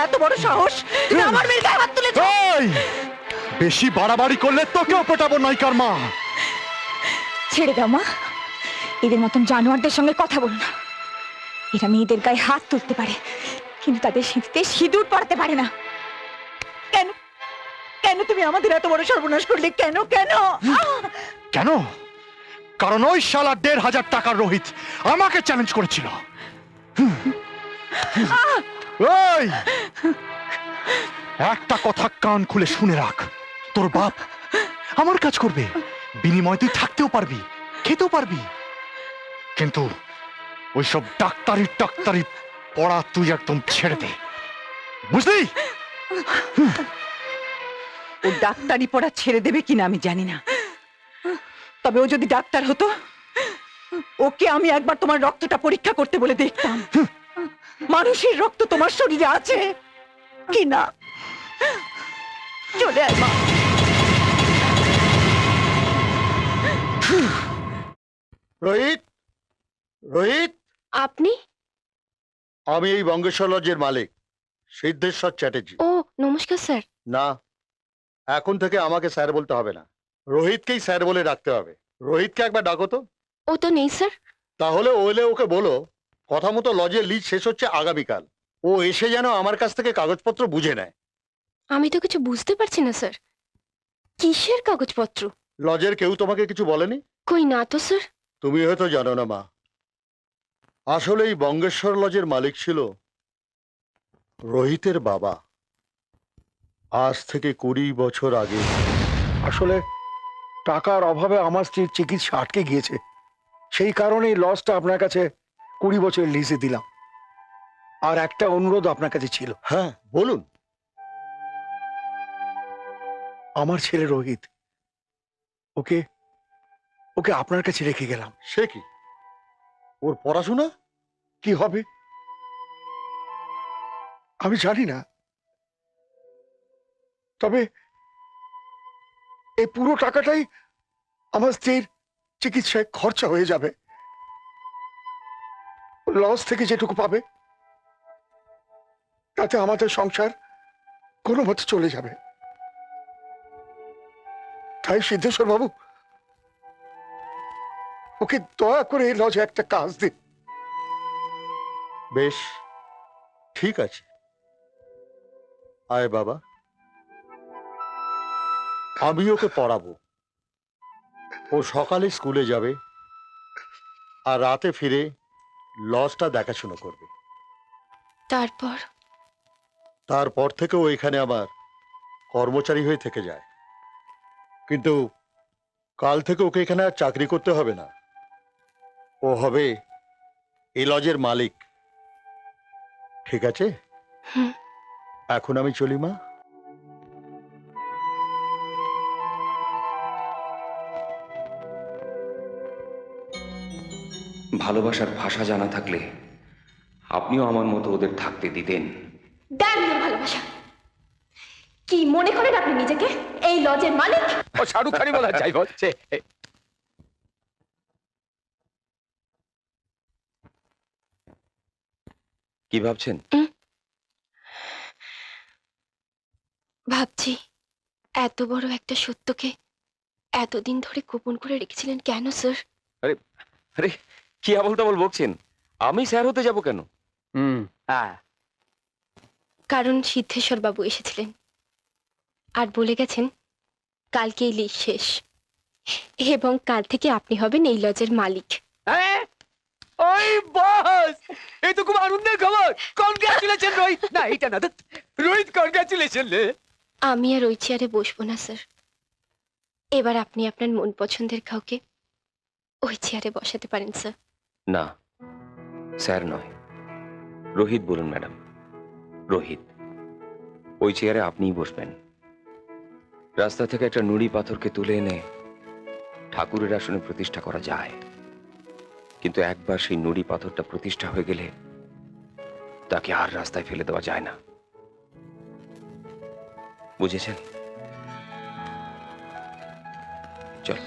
এত বড় সাহস, তুমি আমার মেয়ের গায়ে হাত তুলেছো? এই, বেশি বাড়াবাড়ি করলে তোকেও পেটাবো নায়িকার মা। ছেড়ে দাও মা, এদের মতন জানোয়ারদের সঙ্গে কথা বল না। এরা মেয়েদের গায়ে হাত তুলতে পারে, কিন্তু তাদের সিঁথিতে সিঁদুর পড়াতে পারে না। কেন কেন তুমি আমাদের এত বড় সর্বনাশ করলে? কেন কেন? কেন? কারণ ওই শালা ১,৫০০ টাকার রোহিত আমাকে চ্যালেঞ্জ করেছিল। এই, একটা কথা কান খুলে শুনে রাখ, তোর বাপ আমার কাজ করবে, বিনিময়ে তুই থাকতেও পারবি, খেতেও পারবি, কিন্তু ওইসব ডাক্তারি টাক্তারি পড়া তুই একদম ছেড়ে দে, বুঝলি? ও ডাক্তারি পড়া ছেড়ে দেবে কিনা আমি জানি না, তবে ও যদি ডাক্তার হতো, ওকে আমি একবার তোমার রক্তটা পরীক্ষা করতে বলে দেখতাম, মানুষের রক্ত তোমার শরীরে আছে কি না। চলে আয় মা। রোহিত, রোহিত, আপনি? আমি এই বঙ্গেশ্বর লজের মালিক সিদ্ধেশ্বর চ্যাটার্জি। ও নমস্কার স্যার। না, এখন থেকে আমাকে স্যার বলতে হবে না, রোহিতকেই স্যার বলে রাখতে হবে। রোহিতকে একবার ডাকো তো। ও তো নেই স্যার। তাহলে ওকে বলো কথা মতো লজের লিজ শেষ হচ্ছে আগামীকাল, ও এসে যেন আমার কাছ থেকে কাগজপত্র বুঝে নেয়। আমি তো কিছু বুঝতে পারছি না স্যার, কিসের কাগজপত্র? লজের কেউ তোমাকে কিছু বলেনি? কই না তো স্যার। তুমি হয়তো জানো না মা, আসলে এই বঙ্গেশ্বর লজের মালিক ছিল রোহিতের বাবা, আজ থেকে ২০ বছর আগে। আসলে টাকার অভাবে আমার স্ত্রীর চিকিৎসা আটকে গিয়েছে, সেই কারণে এই লসটা আপনার কাছে ২০ বছর লিজে দিলাম। আর একটা অনুরোধ আপনার কাছে ছিল। হ্যাঁ বলুন। আমার ছেলে রোহিত, ওকে ওকে আপনার কাছে রেখে গেলাম। সে কি, ওর পড়াশোনা কি হবে আমি জানি না, তবে এই পুরো টাকাটাই আমার স্ত্রীর চিকিৎসায় খরচা হয়ে যাবে। লস থেকে যেটুকু পাবে তাতে আমাদের সংসার কোনো মতে চলে যাবে। তাই সিদ্ধেশ্বর বাবু, ওকে দয়া করে এই লজে একটা কাজ দিন। বেশ ঠিক আছে, আয় বাবা, আমি ওকে পড়াবো। ও সকালে স্কুলে যাবে আর রাতে ফিরে লজটা দেখাশুনো করবে। তারপর থেকে ও এখানে আমার কর্মচারী হয়ে থেকে যায়, কিন্তু কাল থেকে ওকে এখানে আর চাকরি করতে হবে না, ও হবে এই লজের মালিক। ঠিক আছে? এখন আমি চলি মা। ভালোবাসার ভাষা জানা থাকলে আপনিও আমার মতো ওদের থাকতে দিতেন। দাঁড়িয়ে ভালোবাসা কি মনে করেন আপনি নিজেকে এই লজের মালিক? ও শাহরুখ খানই বলা চাই হচ্ছে। কি ভাবছেন? ভাবছি এত বড় একটা সত্যকে এতদিন ধরে গোপন করে রেখেছিলেন কেন স্যার? আরে আরে কি আবল তাবল বকছেন? আমি স্যার হতে যাব কেন? কারণ সিদ্ধেশ্বর বাবু এসেছিলেন আর বলে গেছেন কালকেই লিজ শেষ এবং কাল থেকে আপনি হবেন এই লজের মালিক। ওই বস, এই তো খুব আনন্দের খবর। কনগ্রাচুলেশন রোহিত। না এটা না, রোহিত কনগ্রাচুলেশন। আমি আর ওই চেয়ারে বসবো না স্যার, এবার আপনি আপনার মন পছন্দের কাউকে ওই চেয়ারে বসাতে পারেন স্যার। না, স্যার নয়, রোহিত বলুন ম্যাডাম, রোহিত। ওই চেয়ারে আপনিই বসবেন। রাস্তা থেকে একটা নুড়ি পাথরকে তুলে এনে ঠাকুরের আসনে প্রতিষ্ঠা করা যায়, কিন্তু একবার সেই নুড়ি পাথরটা প্রতিষ্ঠা হয়ে গেলে তাকে আর রাস্তায় ফেলে দেওয়া যায় না। বুঝেছেন? চল।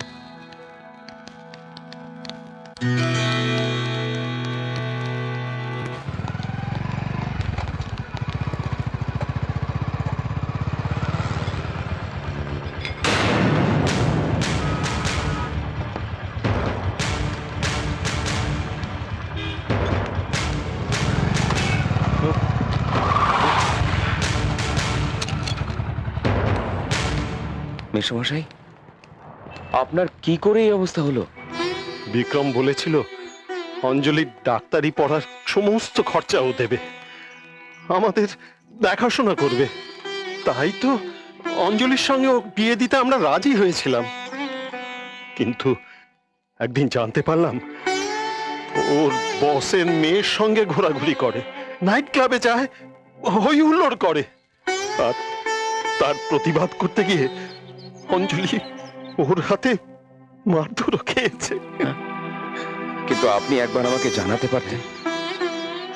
মেসমশাই, আপনার কি করে এই অবস্থা হলো? বিক্রম বলেছিল অঞ্জলির ডাক্তারি পড়ার সমস্ত খরচা ও দেবে, আমাদের দেখাশোনা করবে। তাই তো অঞ্জলির সঙ্গে ও বিয়ে দিতে আমরা রাজি হয়েছিলাম। কিন্তু একদিন জানতে পারলাম ওর বসের মেয়ের সঙ্গে ঘোরাঘুরি করে, নাইট ক্লাবে যায়, হই হুল্লোড় করে। আর তার প্রতিবাদ করতে গিয়ে অঞ্জলি ওর হাতে মারধরও খেয়েছে। কিন্তু আপনি একবার আমাকে জানাতে পারতেন।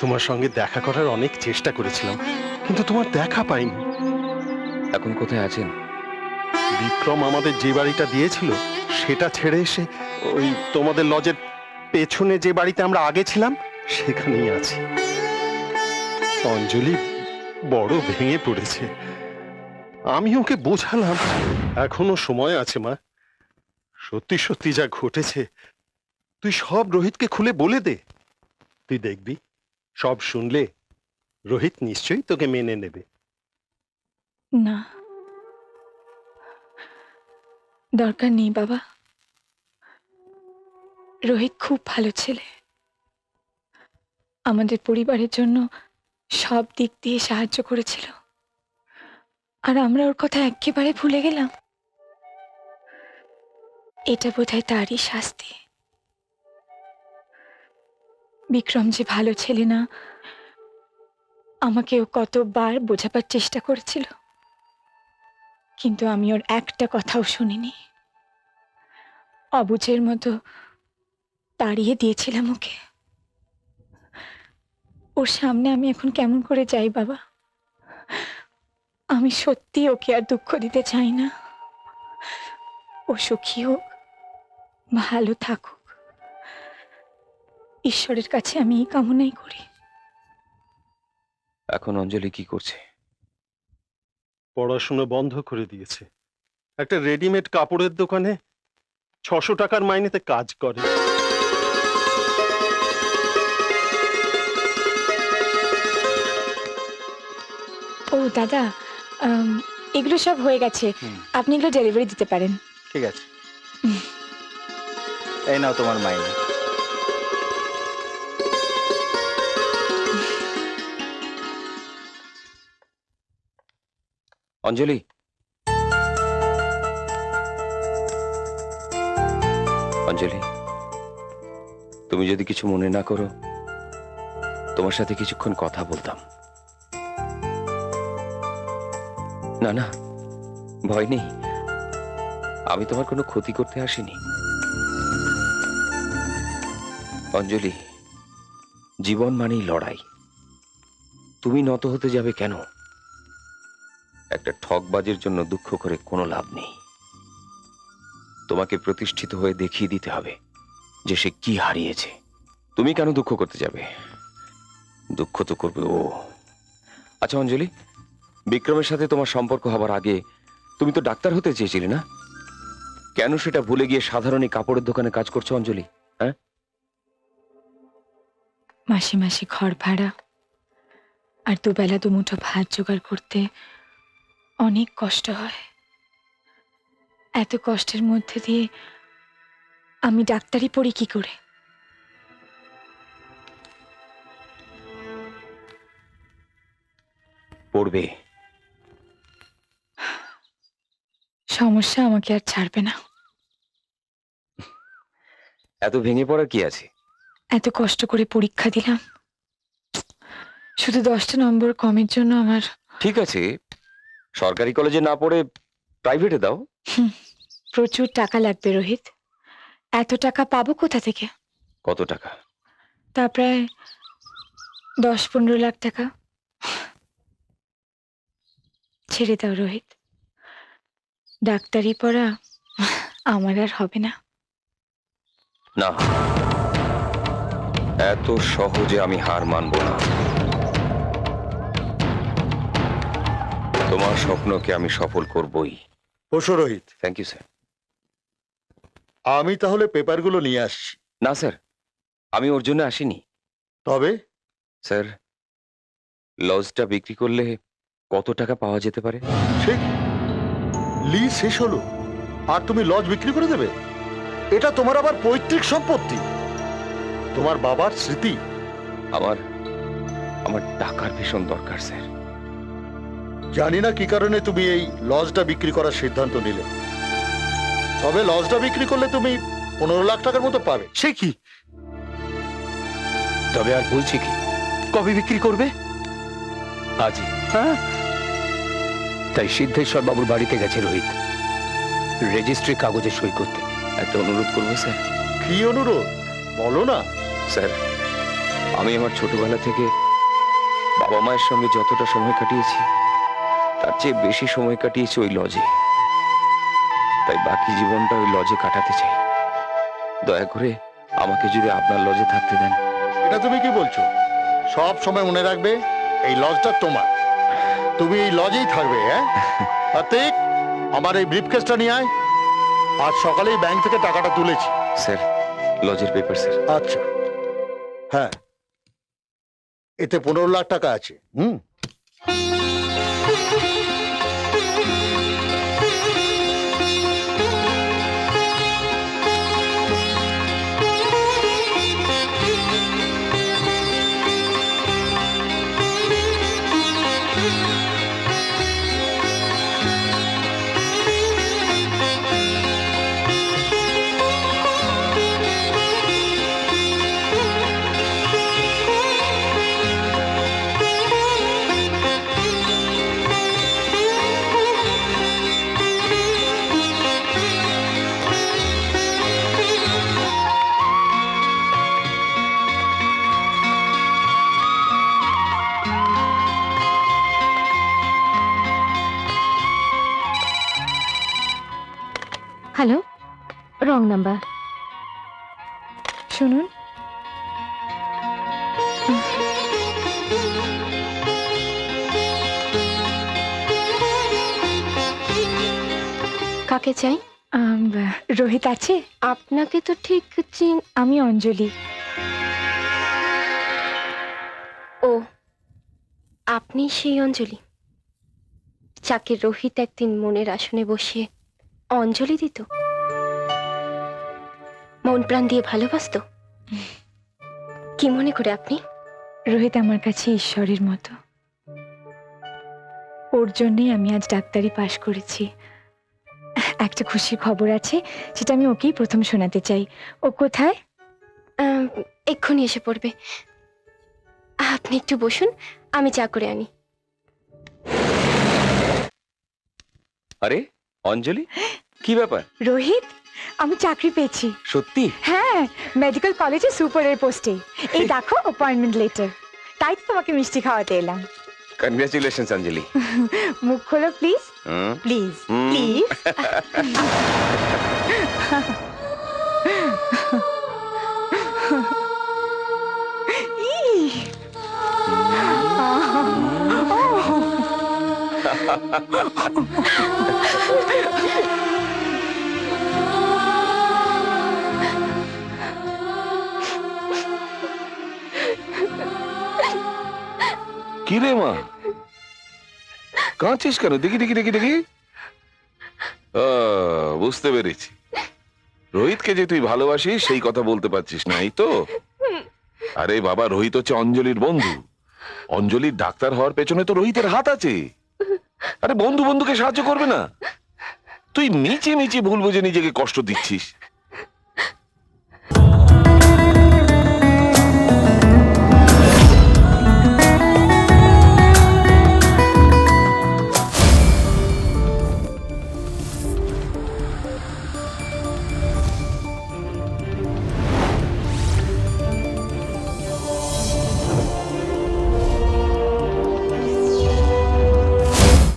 তোমার সঙ্গে দেখা করার অনেক চেষ্টা করেছিলাম, কিন্তু তোমার দেখা পাইনি। এখন কোথায় আছেন? বিক্রম আমাদের যে বাড়িটা দিয়েছিল সেটা ছেড়ে এসে ওই তোমাদের লজের পেছনে যে বাড়িতে আমরা আগে ছিলাম সেখানেই আছি। অঞ্জলি বড় ভেঙে পড়েছে। আমি ওকে বোঝালাম এখনো সময় আছে মা, সত্যি সত্যি যা ঘটেছে তুই সব রোহিতকে খুলে বলে দে। তুই দেখবি সব শুনলে রোহিত নিশ্চয়ই তোকে মেনে নেবে। না, দরকার নেই বাবা। রোহিত খুব ভালো ছেলে, আমাদের পরিবারের জন্য সব দিক দিয়ে সাহায্য করেছিল, আর আমরা ওর কথা একেবারে ভুলে গেলাম। এটা বোধহয় তারই শাস্তি। বিক্রম যে ভালো ছেলে না, আমাকে ও কতবার বোঝাবার চেষ্টা করেছিল, কিন্তু আমি ওর একটা কথাও শুনিনি। অবুঝের মতো তাড়িয়ে দিয়েছিলাম ওকে। ওর সামনে আমি এখন কেমন করে যাই বাবা? আমি সত্যি ওকে আর দুঃখ দিতে চাই না। ও সুখী হোক, ভালো থাকুক, ঈশ্বরের কাছে আমি এই কামনাই করি। এখন অঞ্জলি কি করছে? পড়াশোনা বন্ধ করে দিয়েছে, একটা রেডিমেড কাপড়ের দোকানে 600 টাকার মাইনেতে কাজ করে। ও দাদা, এগুলো সব হয়ে গেছে, আপনি এগুলো ডেলিভারি দিতে পারেন। ঠিক আছে, এই নাও তোমার মাইনে। অঞ্জলি, অঞ্জলি, তুমি যদি কিছু মনে না করো, তোমার সাথে কিছুক্ষণ কথা বলতাম। না না, ভয় নেই, আমি তোমার কোনো ক্ষতি করতে আসিনি। অঞ্জলি, জীবন মানেই লড়াই। তুমি নত হতে যাবে কেন? একটা ঠকবাজির জন্য দুঃখ করে কোনো লাভ নেই। তোমাকে প্রতিষ্ঠিত হয়ে দেখিয়ে দিতে হবে যে সে কি হারিয়েছে। তুমি কেন দুঃখ করতে যাবে? দুঃখ তো করবে ও। আচ্ছা অঞ্জলি, বিক্রমের সাথে তোমার সম্পর্ক হবার আগে তুমি তো ডাক্তার হতে চেয়েছিলে না? কেন সেটা ভুলে গিয়ে সাধারণ এই কাপড়ের দোকানে কাজ করছো অঞ্জলি? হ্যাঁ, মাসে মাসে ঘর ভাড়া আর দুবেলা দুমুঠো ভাত জোগাড় করতে অনেক কষ্ট হয়। এত কষ্টের মধ্যে দিয়ে আমি ডাক্তারি পড়ি কি করে? পড়বে। সমস্যা আমাকে আর ছাড়বে না। এত ভেঙে পড়ার কি আছে? এত কষ্ট করে পরীক্ষা দিলাম, শুধু 10টা নম্বর কমের জন্য আমার। ঠিক আছে, সরকারি কলেজে না পড়ে প্রাইভেটে দাও। প্রচুর টাকা লাগবে রোহিত। এত টাকা পাবো কোথা থেকে? কত টাকা? তা প্রায় 10-15 লাখ টাকা। ছেড়ে দাও রোহিত, ডাক্তারি পড়া আমার আর হবে না। না, এত সহজে আমি হার মানব না। তোমার স্বপ্নকে আমি সফল করবই। বসো রোহিত, থ্যাংক ইউ স্যার। আমি তাহলে পেপারগুলো নিয়ে আসছি। না স্যার, আমি ওর জন্য আসিনি। তবে স্যার, লজটা বিক্রি করলে কত টাকা পাওয়া যেতে পারে? ঠিক লিজ শেষ হলো, আর তুমি লজ বিক্রি করে দেবে? এটা তোমার আবার পৈতৃক সম্পত্তি, তোমার বাবার স্মৃতি। আমার আমার টাকার ভীষণ দরকার স্যার। জানি না কি কারণে তুমি এই লজটা বিক্রি করার সিদ্ধান্ত নিলে, তবে লজটা বিক্রি করলে তুমি 15 লাখ টাকার মতো পাবে। সে কি? তবে আর বলছি কি, কবে বিক্রি করবে? আজই। হ্যাঁ, তাই সিদ্ধেশ্বর বাবুর বাড়িতে গেছে রোহিত রেজিস্ট্রি কাগজে সই করতে। একটা অনুরোধ করবো স্যার। কি অনুরোধ বলো না। স্যার, আমি আমার ছোটবেলা থেকে বাবা মায়ের সঙ্গে যতটা সময় কাটিয়েছি তার চেয়ে বেশি সময় কাটিয়েছি ওই লজে। তাই বাকি জীবনটা ওই লজে কাটাতে চাই। দয়া করে আমাকে যদি আপনার লজে থাকতে দেন। এটা তুমি কি বলছো? সব সময় মনে রাখবে এই লজটা তোমার, তুমি এই লজেই থাকবে। হ্যাঁ কার্তিক, আমার এই ব্রিফকেসটা নিয়ে আয়। আজ সকালেই ব্যাংক থেকে টাকাটা তুলেছি। স্যার, লজের পেপার স্যার। আচ্ছা, হ্যাঁ, এতে 15 লাখ টাকা আছে। Hello, wrong number. শুনুন, কাকে চাই? রোহিত আছে? আপনাকে তো ঠিক আমি অঞ্জলি। ও, আপনি সেই অঞ্জলি যাকে রোহিত একদিন মনের আসনে বসিয়ে অঞ্জলি দিত, মন প্রাণ দিয়ে ভালোবাসতো। কি মনে করে আপনি? রোহিত আমার কাছে ঈশ্বরের মতো। ওর জন্যই আমি আজ ডাক্তারি পাশ করেছি। একটা খুশির খবর আছে, সেটা আমি ওকেই প্রথম শোনাতে চাই। ও কোথায়? এক্ষুনি এসে পড়বে। আপনি একটু বসুন, আমি চা করে আনি। আরে অঞ্জলি, কি ব্যাপার? রোহিত, আমি চাকরি পেয়েছি। সত্যি? হ্যাঁ, মেডিকেল কলেজে সুপারের পোস্টে। এই দেখো অ্যাপয়েন্টমেন্ট লেটার। তাই তো তোমাকে মিষ্টি খাওয়াতে এলাম। কনগ্রাচুলেশনস অঞ্জলি। মুখ খোলো please, hmm, please hmm. Please. কি রে মা, কাঁদছিস কেন? দেখি দেখি দেখি দেখি। বুঝতে পেরেছি, রোহিতকে যে তুই ভালোবাসিস সেই কথা বলতে পারছিস না, এই তো? আরে বাবা, রোহিত হচ্ছে অঞ্জলির বন্ধু। অঞ্জলির ডাক্তার হওয়ার পেছনে তো রোহিতের হাত আছে। আরে বন্ধু বন্ধুকে সাহায্য করবে না? তুই নিচে নিচে ভুল বুঝে নিজেকে কষ্ট দিচ্ছিস।